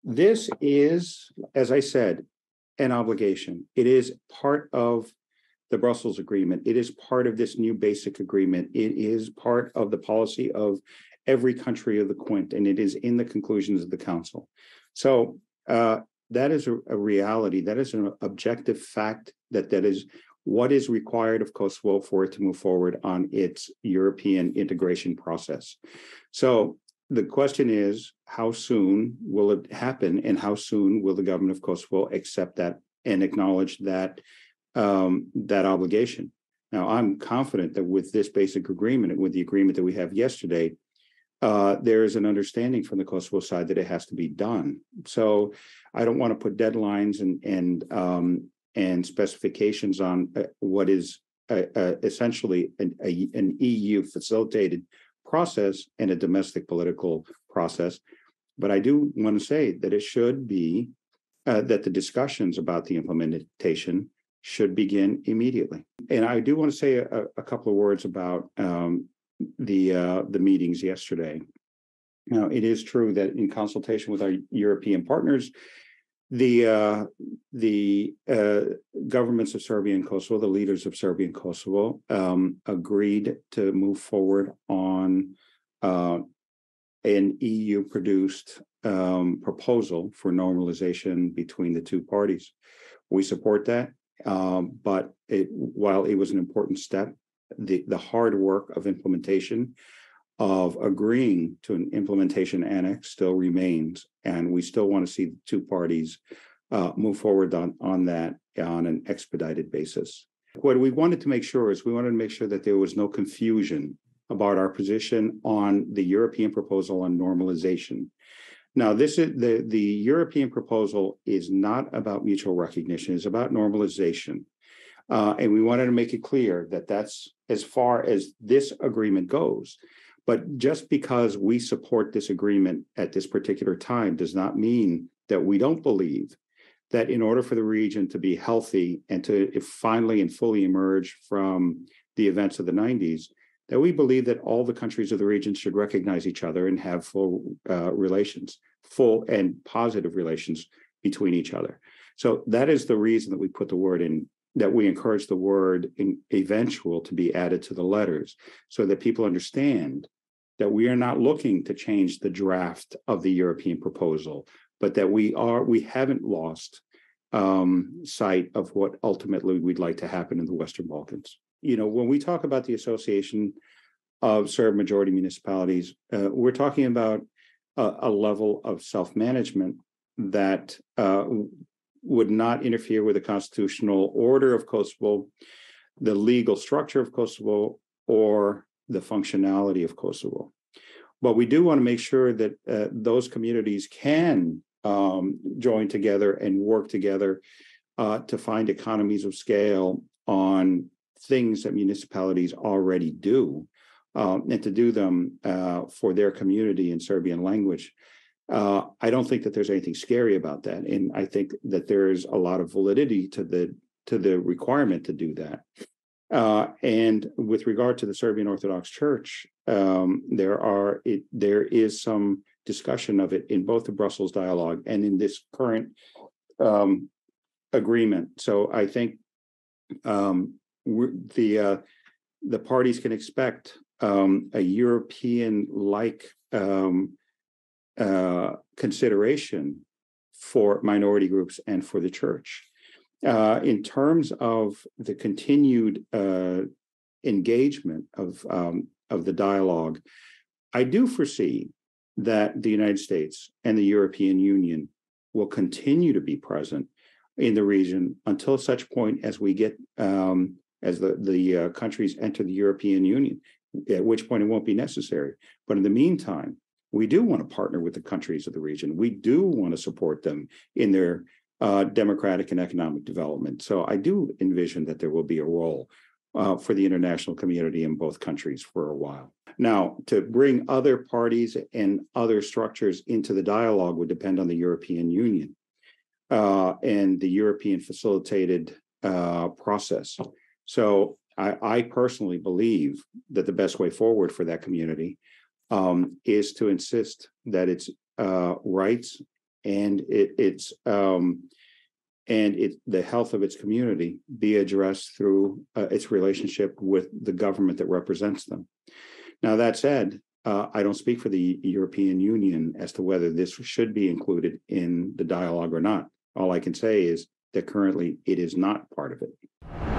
This is, as I said, an obligation. It is part of the Brussels Agreement. It is part of this new basic agreement. It is part of the policy of every country of the Quint, and it is in the conclusions of the Council. So that is a reality. That is an objective fact that is what is required of Kosovo for it to move forward on its European integration process. So the question is, how soon will it happen, and how soon will the government of Kosovo accept that and acknowledge that that obligation? Now, I'm confident that with this basic agreement, with the agreement that we have yesterday, there is an understanding from the Kosovo side that it has to be done. So I don't want to put deadlines and specifications on what is essentially an EU facilitated process and a domestic political process. But I do want to say that it should be that the discussions about the implementation should begin immediately. And I do want to say a couple of words about the meetings yesterday. Now, it is true that in consultation with our European partners, the governments of Serbia and Kosovo, the leaders of Serbia and Kosovo, agreed to move forward on an EU-produced proposal for normalization between the two parties. We support that, but while it was an important step, the hard work of implementation, of agreeing to an implementation annex, still remains, and we still want to see the two parties move forward on that on an expedited basis. What we wanted to make sure is that there was no confusion about our position on the European proposal on normalization. Now, this is the European proposal is not about mutual recognition; it's about normalization. And we wanted to make it clear that that's as far as this agreement goes. But just because we support this agreement at this particular time does not mean that we don't believe that in order for the region to be healthy and to finally and fully emerge from the events of the 90s, that we believe that all the countries of the region should recognize each other and have full and positive relations between each other. So that is the reason that we put the word in, that we encourage the word eventual to be added to the letters, so that people understand that we are not looking to change the draft of the European proposal, but that we haven't lost sight of what ultimately we'd like to happen in the Western Balkans. You know, when we talk about the Association of Serb Majority Municipalities, we're talking about a level of self-management that would not interfere with the constitutional order of Kosovo, the legal structure of Kosovo, or the functionality of Kosovo. But we do want to make sure that those communities can join together and work together to find economies of scale on things that municipalities already do, and to do them for their community in Serbian language. I don't think that there's anything scary about that, and I think that there's a lot of validity to the requirement to do that. And with regard to the Serbian Orthodox Church, there is some discussion of it in both the Brussels dialogue and in this current agreement. So I think the parties can expect a European-like consideration for minority groups and for the church. In terms of the continued engagement of the dialogue, I do foresee that the United States and the European Union will continue to be present in the region until such point as we get as the countries enter the European Union, at which point it won't be necessary. But in the meantime, we do want to partner with the countries of the region. We do want to support them in their democratic and economic development. So I do envision that there will be a role for the international community in both countries for a while. Now, to bring other parties and other structures into the dialogue would depend on the European Union and the European facilitated process. So I personally believe that the best way forward for that community is to insist that its rights and the health of its community be addressed through its relationship with the government that represents them. Now, that said, I don't speak for the European Union as to whether this should be included in the dialogue or not. All I can say is that currently it is not part of it.